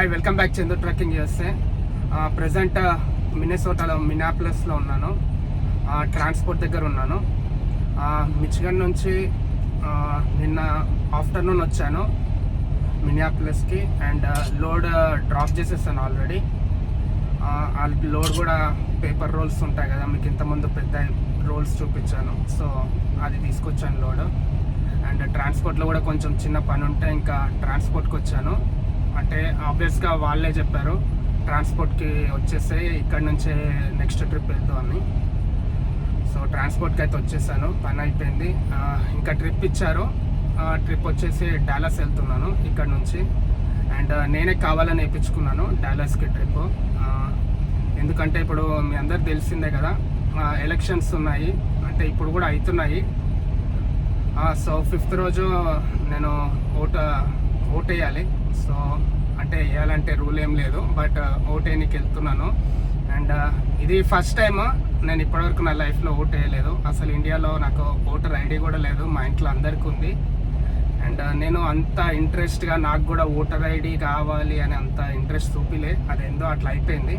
Hi, welcome back Chandu trucking USA. Present మిన్నెసోటాలో మిన్యాపోలిస్లో ఉన్నాను. ట్రాన్స్పోర్ట్ దగ్గర ఉన్నాను. మిచిగన్ నుంచి నిన్న ఆఫ్టర్నూన్ వచ్చాను మిన్యాపోలిస్కి అండ్ లోడ్ డ్రాప్ చేసేసాను ఆల్రెడీ. ఆ లోడ్ కూడా పేపర్ రోల్స్ ఉంటాయి కదా, మీకు ఇంతకుముందు పెద్ద రోల్స్ చూపించాను. సో అది తీసుకొచ్చాను లోడ్. అండ్ ట్రాన్స్పోర్ట్లో కూడా కొంచెం చిన్న పని ఉంటే ఇంకా ట్రాన్స్పోర్ట్కి వచ్చాను. అంటే ఆబ్వియస్గా వాళ్ళే చెప్పారు ట్రాన్స్పోర్ట్కి వచ్చేస్తే ఇక్కడ నుంచే నెక్స్ట్ ట్రిప్ వెళ్తాం అని. సో ట్రాన్స్పోర్ట్కి అయితే వచ్చేసాను, పని అయిపోయింది. ఇంకా ట్రిప్ ఇచ్చారు. ట్రిప్ వచ్చేసి డాలస్ వెళ్తున్నాను ఇక్కడ నుంచి. అండ్ నేనే కావాలని వేయించుకున్నాను డాలస్కి ట్రిప్. ఎందుకంటే ఇప్పుడు మీ అందరికి తెలిసిందే కదా, ఎలక్షన్స్ ఉన్నాయి, అంటే ఇప్పుడు కూడా అవుతున్నాయి. సో 5th రోజు నేను ఓట్ వేయాలి. సో అంటే వేయాలంటే రూల్ ఏం లేదు, బట్ ఓట్ వేయడానికి వెళ్తున్నాను. అండ్ ఇది ఫస్ట్ టైం నేను ఇప్పటివరకు నా లైఫ్లో ఓట్ వేయలేదు. అసలు ఇండియాలో నాకు ఓటర్ ఐడి కూడా లేదు, మా ఇంట్లో అందరికీ ఉంది. అండ్ నేను అంత ఇంట్రెస్ట్గా నాకు కూడా ఓటర్ ఐడి కావాలి అని అంత ఇంట్రెస్ట్ చూపిలే, అదేందో అట్లా అయిపోయింది.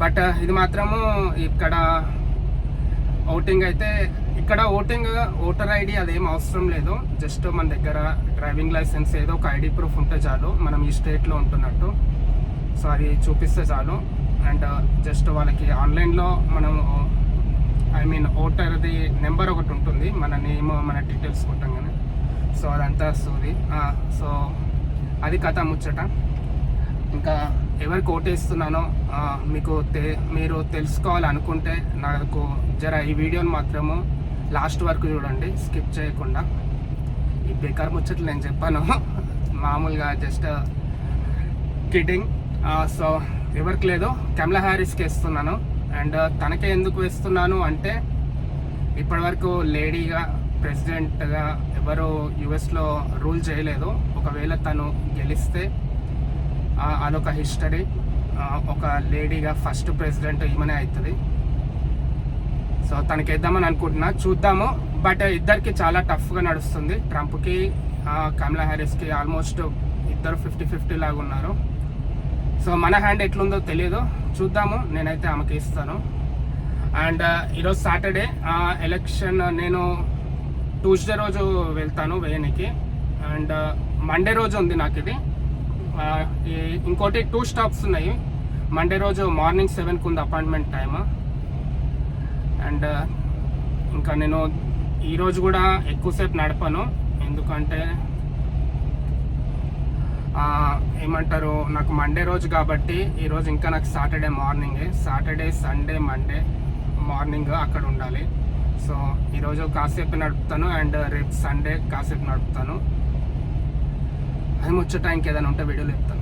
బట్ ఇది మాత్రము ఇక్కడ ఓటింగ్ అయితే, ఇక్కడ ఓటర్ ఐడి అదేం అవసరం లేదు. జస్ట్ మన దగ్గర డ్రైవింగ్ లైసెన్స్ ఏదో ఒక ఐడి ప్రూఫ్ ఉంటే చాలు, మనం ఈ స్టేట్లో ఉంటున్నట్టు. సో అది చూపిస్తే చాలు. అండ్ జస్ట్ వాళ్ళకి ఆన్లైన్లో మనం ఓటర్ది నెంబర్ ఒకటి ఉంటుంది, మన నేమ్ మన డీటెయిల్స్ కొట్టంగానే. సో అదంతా వస్తుంది. సో అది కథ ముచ్చట. ఇంకా ఎవరికి ఓటేస్తున్నానో మీరు తెలుసుకోవాలనుకుంటే నాకు జర ఈ వీడియోని మాత్రము లాస్ట్ వరకు చూడండి, స్కిప్ చేయకుండా. ఈ బేకార్ ముచ్చట్లు నేను చెప్పాను మామూలుగా, జస్ట్ కిడ్డింగ్. సో ఎవరికి లేదు, కమలా హ్యారిస్కి వేస్తున్నాను. అండ్ తనకే ఎందుకు వేస్తున్నాను అంటే, ఇప్పటివరకు లేడీగా ప్రెసిడెంట్గా ఎవరు యుఎస్లో రూల్ చేయలేదు. ఒకవేళ తను గెలిస్తే అదొక హిస్టరీ. ఒక లేడీగా ఫస్ట్ ప్రెసిడెంట్ ఈమెనే అవుతుంది. సో తనకి వేద్దామని అనుకుంటున్నా, చూద్దాము. బట్ ఇద్దరికి చాలా టఫ్గా నడుస్తుంది, ట్రంప్కి కమలా హ్యారిస్కి. ఆల్మోస్ట్ ఇద్దరు 50-50 లాగా ఉన్నారు. సో మన హ్యాండ్ ఎట్లుందో తెలియదు, చూద్దాము. నేనైతే ఆమెకి ఇస్తాను. అండ్ ఈరోజు సాటర్డే ఎలక్షన్, నేను ట్యూస్డే రోజు వెళ్తాను వేయనికి. అండ్ మండే రోజు ఉంది నాకు ఇది. ఇంకోటి 2 స్టాప్స్ ఉన్నాయి. మండే రోజు మార్నింగ్ 7కి ఉంది అపాయింట్మెంట్ టైమ్. అండ్ ఇంకా నేను ఈరోజు కూడా ఎక్కువసేపు నడపను, ఎందుకంటే ఏమంటారు, నాకు మండే రోజు కాబట్టి ఈరోజు ఇంకా నాకు సాటర్డే మార్నింగే. సాటర్డే, సండే, మండే మార్నింగ్ అక్కడ ఉండాలి. సో ఈరోజు కాసేపు నడుపుతాను అండ్ రేపు సండే కాసేపు నడుపుతాను. అది ముచ్చట. ఇంకేదైనా ఉంటే వీడియోలో చెప్తాను.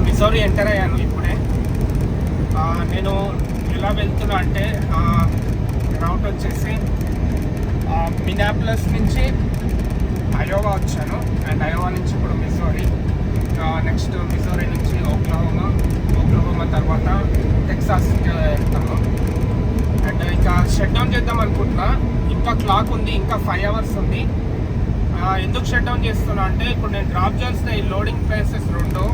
మిజోరీ ఎంటర్ అయ్యాను ఇప్పుడే. నేను ఎలా వెళ్తున్నా అంటే, రౌట్ వచ్చేసి మిన్యాపోలిస్ నుంచి అయోవా వచ్చాను. అండ్ అయోవా నుంచి ఇప్పుడు మిజోరీ, నెక్స్ట్ మిజోరీ నుంచి ఓక్లహోమా తర్వాత టెక్సాస్కి వెళ్తాను. అండ్ ఇంకా షట్ డౌన్ చేద్దాం అనుకుంటున్నా. ఇంకా క్లాక్ ఉంది, ఇంకా 5 hours ఉంది. ఎందుకు షట్ డౌన్ చేస్తున్నా అంటే, ఇప్పుడు నేను డ్రాప్ చేసిన ఈ లోడింగ్ ప్లేసెస్ 2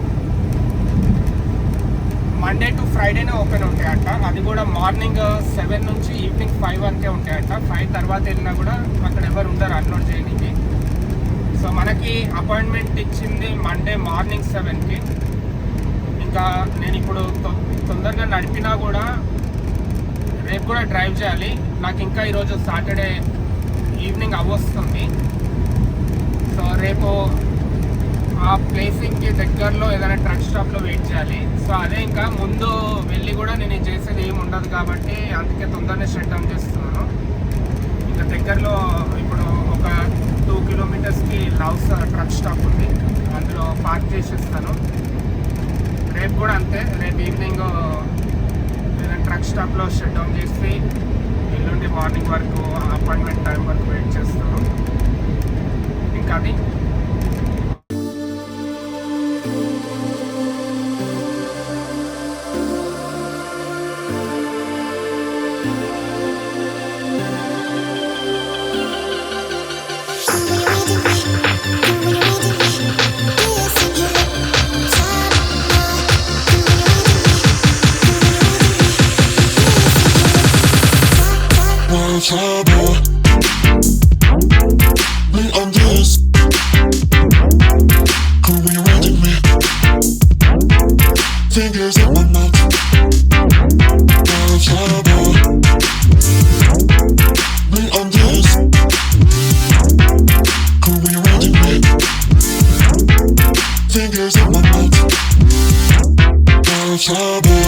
మండే టు ఫ్రైడేనే ఓపెన్ ఉంటాయంట. అది కూడా మార్నింగ్ 7 నుంచి ఈవినింగ్ 5 వరకే ఉంటాయంట. 5 తర్వాత వెళ్ళినా కూడా అక్కడ ఎవరు ఉండరు అన్లోడ్ చేయడానికి. సో మనకి అపాయింట్మెంట్ ఇచ్చింది మండే మార్నింగ్ 7కి. ఇంకా నేను ఇప్పుడు తొందరగా నడిపినా కూడా రేపు కూడా డ్రైవ్ చేయాలి. నాకు ఇంకా ఈరోజు సాటర్డే ఈవినింగ్ అవ్వొస్తుంది. రేపు ఆ ప్లేసింగ్కి దగ్గరలో ఏదైనా ట్రక్ స్టాప్లో వెయిట్ చేయాలి. సో అదే ఇంకా ముందు వెళ్ళి కూడా నేను చేసేది ఏమి ఉండదు కాబట్టి అందుకే తొందరనే షట్ డౌన్ చేస్తున్నాను. ఇంకా దగ్గరలో ఇప్పుడు ఒక 2 కిలోమీటర్స్కి లవ్స్ ట్రక్ స్టాప్ ఉంది, అందులో పార్క్ చేసేస్తాను. రేపు కూడా అంతే, రేపు ఈవినింగ్ ఏదైనా ట్రక్ స్టాప్లో షట్ డౌన్ చేసి ఎల్లుండి మార్నింగ్ వరకు అపాయింట్మెంట్ టైం వరకు వెయిట్ చేస్తాను. ఇంకా అది trouble. Me on this. Could be reading me. Fingers in my mouth. Trouble. Me on this. Could be reading me. Fingers in my mouth. Trouble.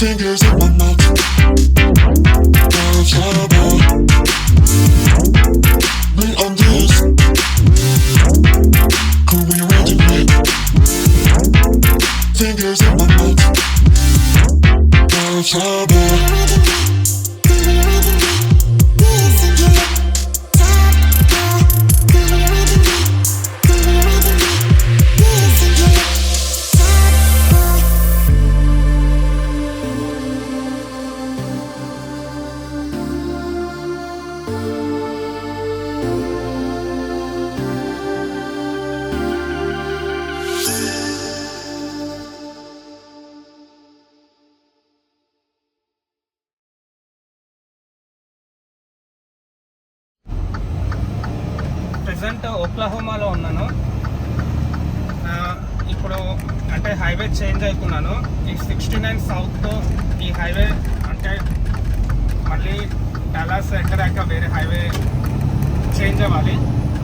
Fingers in my mouth. Trouble. Me on this. Could be reading me. Fingers in my mouth. Trouble. Present ఓక్లహోమాలో ఉన్నాను. ఇప్పుడు అంటే highway change అవుతున్నాను. ఈ 69 south ఈ highway అంటే మళ్ళీ Dallas enter అయ్యాక వేరే హైవే చేంజ్ అవ్వాలి.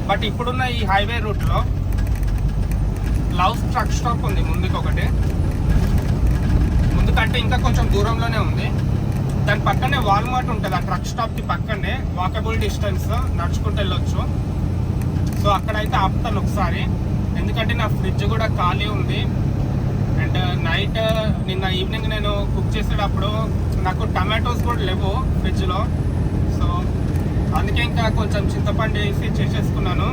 బట్ ఇప్పుడున్న ఈ హైవే రూట్లో లవ్స్ ట్రక్ స్టాప్ ఉంది ముందుకు ఒకటి, ముందుకంటే ఇంకా కొంచెం దూరంలోనే ఉంది. దాని పక్కనే వాల్మార్ట్ ఉంటుంది. ఆ ట్రక్ స్టాప్కి పక్కనే వాకబుల్ డిస్టెన్స్, నడుచుకుంటూ వెళ్ళొచ్చు. సో అక్కడైతే ఆపుతాను ఒకసారి, ఎందుకంటే నా ఫ్రిడ్జ్ కూడా ఖాళీ ఉంది. అండ్ నైట్ నిన్న ఈవినింగ్ నేను కుక్ చేసేటప్పుడు నాకు టమాటోస్ కూడా లేవు ఫ్రిడ్జ్లో. సో అందుకే ఇంకా కొంచెం చింతపండు వేసి చేసేసుకున్నాను.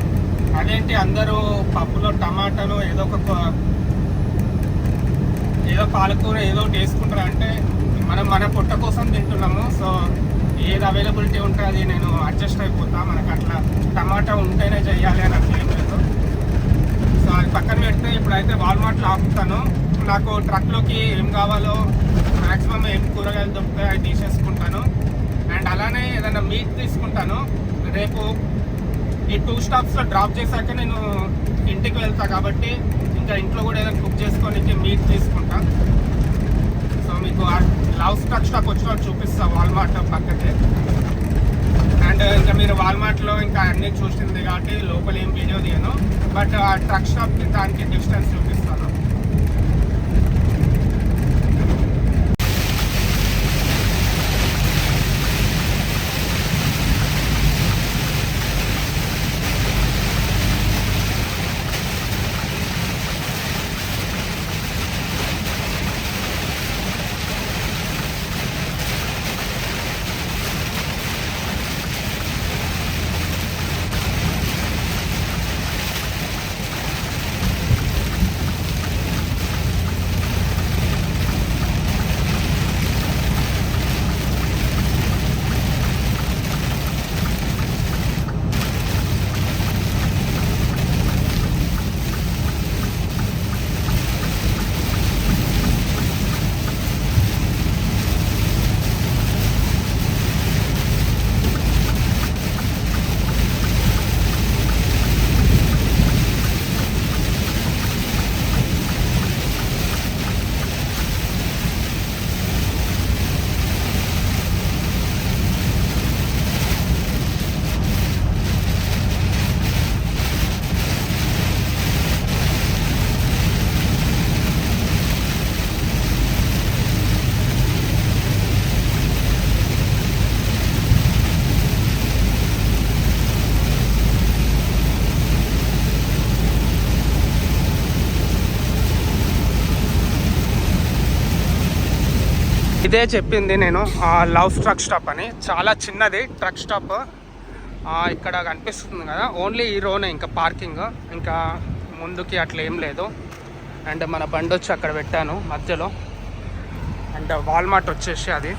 అదేంటి అందరూ పప్పులో టమాటాను ఏదో పాలకూర ఏదో ఒకటి వేసుకుంటారు అంటే మనం మన పొట్ట కోసం తింటున్నాము. సో ఏది అవైలబిలిటీ ఉంటే అది నేను అడ్జస్ట్ అయిపోతా. మనకు అట్లా టమాటా ఉంటేనే చెయ్యాలి అని అట్లా ఏం లేదు. సో అది పక్కన పెడితే ఇప్పుడైతే వాల్మార్ట్లో ఆపుతాను. నాకు ట్రక్లోకి ఏం కావాలో మ్యాక్సిమం ఏం కూరగాయలు దొరుకుతాయి అవి తీసేసుకుంటాను. అండ్ అలానే ఏదైనా మీట్ తీసుకుంటాను. రేపు ఈ 2 స్టాప్స్లో డ్రాప్ చేశాక నేను ఇంటికి వెళ్తా కాబట్టి ఇంకా ఇంట్లో కూడా ఏదైనా కుక్ చేసుకోనికి మీట్ తీసుకుంటా. సో మీకు లవ్స్ ట్రక్ స్టాప్ వచ్చిన చూపిస్తా వాల్మార్ట్ పక్కకే. అండ్ ఇంకా మీరు వాల్మార్ట్లో ఇంకా అన్నీ చూసింది కాబట్టి లోపల ఏం వీడియో తీయను, బట్ ఆ ట్రక్ స్టాప్కి దానికి డిస్టెన్స్ చూపిస్తాను. ఇదే చెప్పింది నేను లవ్ ట్రక్ స్టాప్ అని. చాలా చిన్నది ట్రక్ స్టాప్. ఇక్కడ కనిపిస్తుంది కదా, ఓన్లీ ఈ రోనే ఇంకా పార్కింగ్, ఇంకా ముందుకి అట్లా ఏం లేదు. అండ్ మన బండి వచ్చి అక్కడ పెట్టాను మధ్యలో. అండ్ వాల్మార్ట్ వచ్చేసి అది,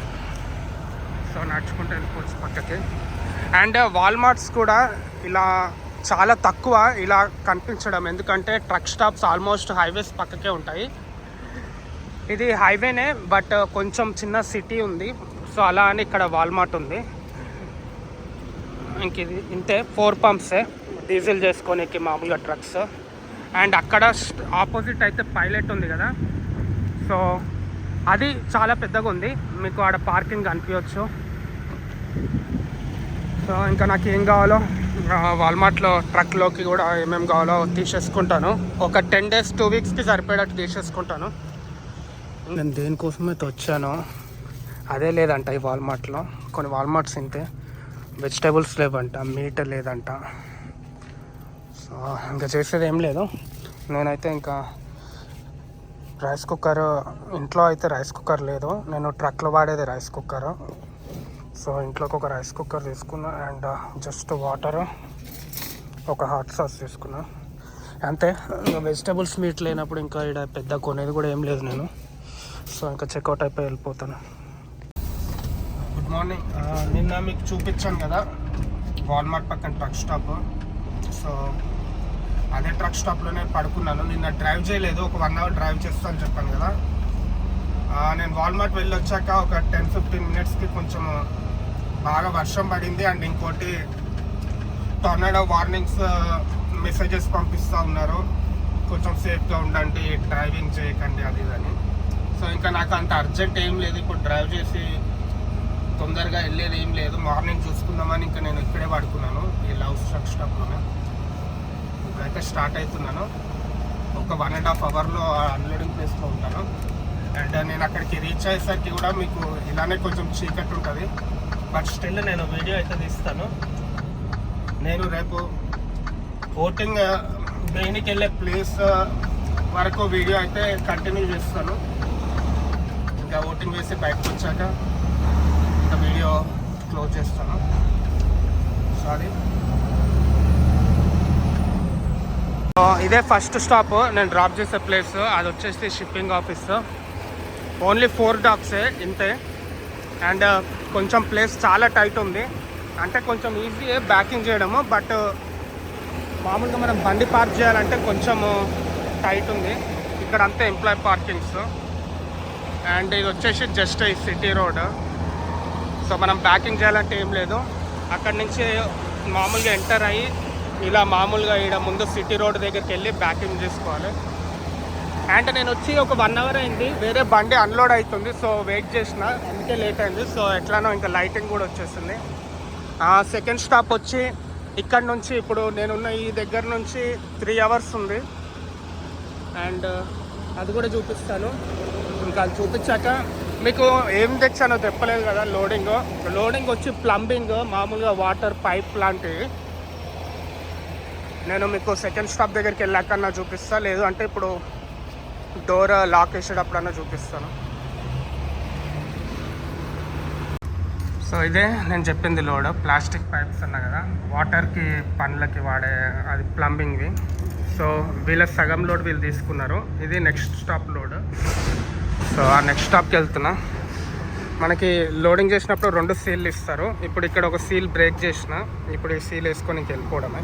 సో నడుచుకుంటూ వెళ్ళిపోవచ్చు పక్కకి. అండ్ వాల్మార్ట్స్ కూడా ఇలా చాలా తక్కువ ఇలా కనిపించడం, ఎందుకంటే ట్రక్ స్టాప్స్ ఆల్మోస్ట్ హైవేస్ పక్కకే ఉంటాయి. ఇది హైవేనే బట్ కొంచెం చిన్న సిటీ ఉంది, సో అలా అని ఇక్కడ వాల్మార్ట్ ఉంది. ఇంక ఇది ఇంతే, 4 పంప్సే డీజిల్ చేసుకోనికి మామూలుగా ట్రక్స్. అండ్ అక్కడ ఆపోజిట్ అయితే పైలట్ ఉంది కదా, సో అది చాలా పెద్దగా ఉంది, మీకు ఆడ పార్కింగ్ కనిపించవచ్చు. సో ఇంకా నాకు ఏం కావాలో వాల్మార్ట్లో ట్రక్లోకి కూడా ఏమేమి కావాలో తీసేసుకుంటాను. ఒక 10 days 2 weeksకి సరిపోయేటట్టు తీసేసుకుంటాను. నేను దేనికోసమైతే వచ్చానో అదే లేదంట ఈ వాల్మార్ట్లో. కొన్ని వాల్మార్ట్స్ ఇంతే, వెజిటేబుల్స్ లేవంట, మీట్ లేదంట. సో ఇంకా చేసేది ఏం లేదు. నేనైతే ఇంకా రైస్ కుక్కర్, ఇంట్లో అయితే రైస్ కుక్కర్ లేదు, నేను ట్రక్లో వాడేది రైస్ కుక్కర్. సో ఇంట్లోకి ఒక రైస్ కుక్కర్ తీసుకున్నా అండ్ జస్ట్ వాటర్, ఒక హాట్ సాస్ తీసుకున్నా అంతే. ఇంకా వెజిటేబుల్స్ మీట్ లేనప్పుడు ఇంకా ఇక్కడ పెద్ద కొనేది కూడా ఏం లేదు నేను. సో ఇంకా చెక్అవుట్ అయిపోయి వెళ్ళిపోతాను. Good morning. నిన్న మీకు చూపించాను కదా వాల్మార్ట్ పక్కన ట్రక్ స్టాప్. సో అదే ట్రక్ స్టాప్లోనే పడుకున్నాను. నిన్న డ్రైవ్ చేయలేదు, ఒక 1 hour డ్రైవ్ చేస్తాను చెప్పాను కదా. నేను వాల్మార్ట్ వెళ్ళి వచ్చాక ఒక 10-15 minutesకి కొంచెం బాగా వర్షం పడింది. అండ్ ఇంకోటి టొర్నాడో వార్నింగ్స్ మెసేజెస్ పంపిస్తూ ఉన్నారు, కొంచెం సేఫ్గా ఉండండి, డ్రైవింగ్ చేయకండి అది అని. సో ఇంకా నాకు అంత అర్జెంట్ ఏం లేదు, ఇప్పుడు డ్రైవ్ చేసి తొందరగా వెళ్ళేది ఏం లేదు. మార్నింగ్ చూసుకుందామని ఇంకా నేను ఇక్కడే పడుకున్నాను, ఈ లవ్ ట్రక్ స్టాప్లోనే. ఇప్పుడైతే స్టార్ట్ అవుతున్నాను. ఒక 1.5 hourలో అన్లోడింగ్ ప్లేస్లో ఉంటాను. అండ్ నేను అక్కడికి రీచ్ అయ్యేసరికి కూడా మీకు ఇలానే కొంచెం చీకటి ఉంటుంది, బట్ స్టిల్ నేను వీడియో అయితే తీస్తాను. నేను రేపు ఓటింగ్ దేనికి వెళ్ళే ప్లేస్ వరకు వీడియో అయితే కంటిన్యూ చేస్తాను. ఇంకా ఓటింగ్ వేసి బయటకు వచ్చాక ఇంకా వీడియో క్లోజ్ చేస్తాను. సారీ. ఇదే ఫస్ట్ స్టాప్ నేను డ్రాప్ చేసే ప్లేస్, అది వచ్చేసి షిప్పింగ్ ఆఫీస్. ఓన్లీ 4 డాక్సే ఇంతే. అండ్ కొంచెం ప్లేస్ చాలా టైట్ ఉంది, అంటే కొంచెం ఈజీ బ్యాకింగ్ చేయడము, బట్ మామూలుగా మనం బండి పార్క్ చేయాలంటే కొంచెం టైట్ ఉంది. ఇక్కడ అంతా ఎంప్లాయ్ పార్కింగ్స్. అండ్ ఇది వచ్చేసి జస్ట్ ఈ సిటీ రోడ్. సో మనం బ్యాకింగ్ చేయాలంటే ఏం లేదు, అక్కడి నుంచి మామూలుగా ఎంటర్ అయ్యి ఇలా మామూలుగా ఇక్కడ ముందు సిటీ రోడ్ దగ్గరికి వెళ్ళి బ్యాకింగ్ చేసుకోవాలి. అండ్ నేను వచ్చి ఒక 1 hour అయింది, వేరే బండి అన్లోడ్ అవుతుంది, సో వెయిట్ చేసిన, అందుకే లేట్ అయింది. సో ఎట్లానో ఇంకా లైటింగ్ కూడా వచ్చేసింది. సెకండ్ స్టాప్ వచ్చి ఇక్కడ నుంచి, ఇప్పుడు నేనున్న ఈ దగ్గర నుంచి 3 hours ఉంది. అండ్ అది కూడా చూపిస్తాను. ఇంకా అది చూపించాక మీకు ఏం తెచ్చానో చెప్పలేదు కదా. లోడింగ్ వచ్చి ప్లంబింగ్, మామూలుగా వాటర్ పైప్ లాంటివి. నేను మీకు సెకండ్ స్టాప్ దగ్గరికి వెళ్ళాకన్నా చూపిస్తా, లేదు అంటే ఇప్పుడు డోర్ లాక్ వేసేటప్పుడన్నా చూపిస్తాను. సో ఇదే నేను చెప్పింది లోడ్, ప్లాస్టిక్ పైప్స్ అన్నా కదా, వాటర్కి పనులకి వాడే అది ప్లంబింగ్వి. సో వీళ్ళ సగం లోడ్ వీళ్ళు తీసుకున్నారు. ఇది నెక్స్ట్ స్టాప్ లోడ్. సో ఆ నెక్స్ట్ స్టాప్కి వెళ్తున్నా. మనకి లోడింగ్ చేసినప్పుడు 2 సీల్లు ఇస్తారు. ఇప్పుడు ఇక్కడ ఒక సీల్ బ్రేక్ చేసిన, ఇప్పుడు ఈ సీల్ వేసుకొని వెళ్ళిపోవడమే.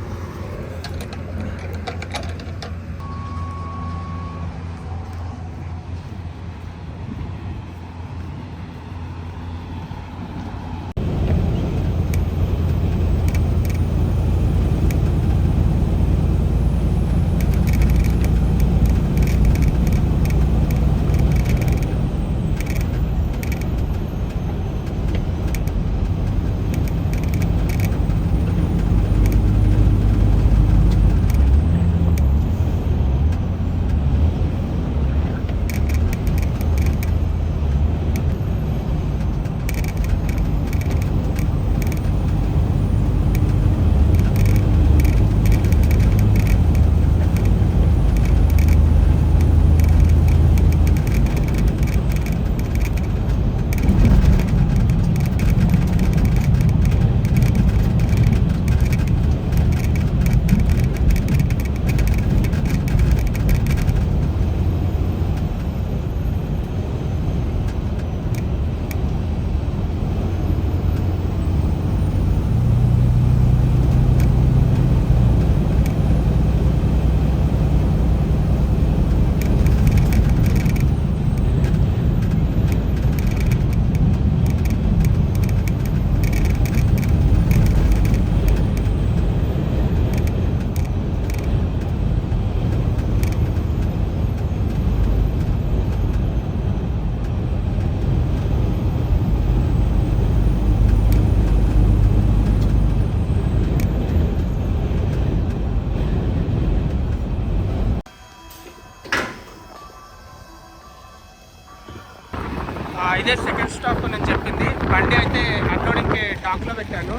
బండి అయితే అన్లోడింగ్కి డాక్లో పెట్టాను.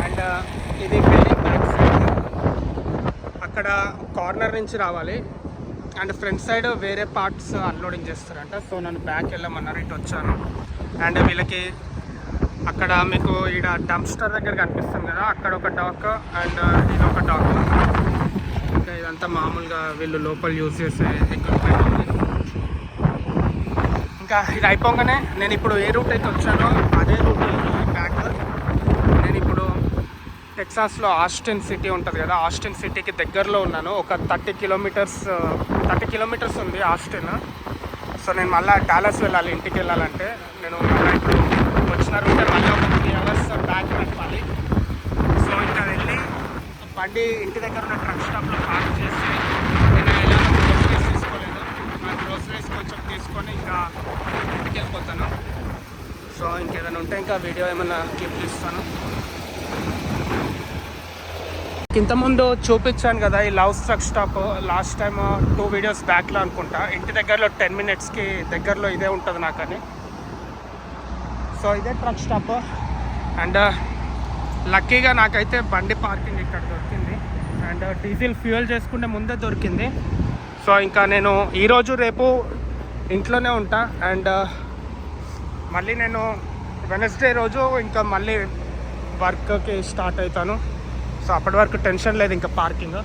అండ్ ఇది బిల్డింగ్ బ్యాక్ సైడ్, అక్కడ కార్నర్ నుంచి రావాలి. అండ్ ఫ్రంట్ సైడ్ వేరే పార్ట్స్ అన్లోడింగ్ చేస్తారంట. సో నన్ను బ్యాక్ వెళ్ళమన్నారు, ఇటు వచ్చాను. అండ్ వీళ్ళకి అక్కడ మీకు ఈడ డంప్స్టర్ దగ్గర కనిపిస్తుంది కదా, అక్కడ ఒక డాక్ అండ్ ఇది ఒక డాక్. ఇంకా ఇదంతా మామూలుగా వీళ్ళు లోపల యూజ్ చేసే ఎక్విప్మెంట్ ఉంది. ఇంకా ఇది అయిపోగానే నేను ఇప్పుడు ఏ రూట్ అయితే వచ్చానో అదే రూట్ బ్యాక్. నేను ఇప్పుడు టెక్సాస్లో ఆస్టిన్ సిటీ ఉంటుంది కదా, ఆస్టిన్ సిటీకి దగ్గరలో ఉన్నాను. ఒక 30 కిలోమీటర్స్ ఉంది ఆస్టిన్. సో నేను మళ్ళీ డాలస్ వెళ్ళాలి, ఇంటికి వెళ్ళాలంటే. నేను మళ్ళీ ఇప్పుడు వచ్చిన రూటే మళ్ళీ ఒక 3 అవర్స్ బ్యాక్ నడపాలి. సో ఇంకా వెళ్ళి బండి ఇంటి దగ్గర ఉన్న ట్రక్ స్టాప్లో పార్క్ చేసి, నేను ఎలా గ్రోసరీస్ తీసుకోలేదు, ఆ గ్రోసరీస్ కొంచెం తీసుకొని ఇంకా ఇంటికి వెళ్ళిపోతాను. సో ఇంకేదైనా ఉంటే ఇంకా వీడియో ఏమైనా క్లిప్ తీస్తాను. ఇంతకుముందు చూపించాను కదా ఈ love truck stop, last time 2 videos బ్యాక్లో అనుకుంటా. ఇంటి దగ్గరలో 10 మినిట్స్కి దగ్గరలో ఇదే ఉంటుంది నాకని. సో ఇదే ట్రక్ స్టాప్. అండ్ లక్కీగా నాకైతే బండి పార్కింగ్ ఇక్కడ దొరికింది. అండ్ డీజిల్ ఫ్యూయల్ చేసుకుంటే ముందే దొరికింది. సో ఇంకా నేను ఈరోజు రేపు ఇంట్లోనే ఉంటా. అండ్ మళ్ళీ నేను వెనస్డే రోజు ఇంకా మళ్ళీ వర్క్కి స్టార్ట్ అవుతాను. సో అప్పటి వరకు టెన్షన్ లేదు ఇంకా పార్కింగ్.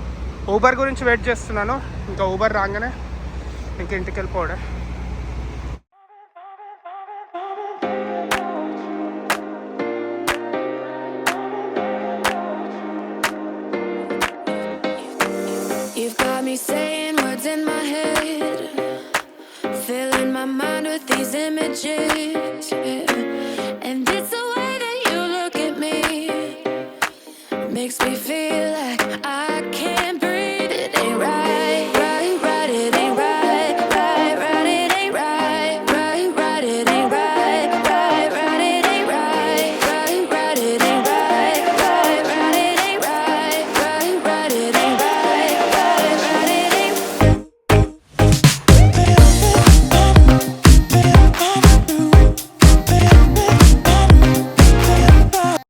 ఊబర్ గురించి వెయిట్ చేస్తున్నాను. ఇంకా ఊబర్ రాగానే ఇంక ఇంటికి వెళ్ళిపోవడే. You've got me saying words in my head, filling my mind with these images, yeah. And it's the way that you look at me, makes me feel like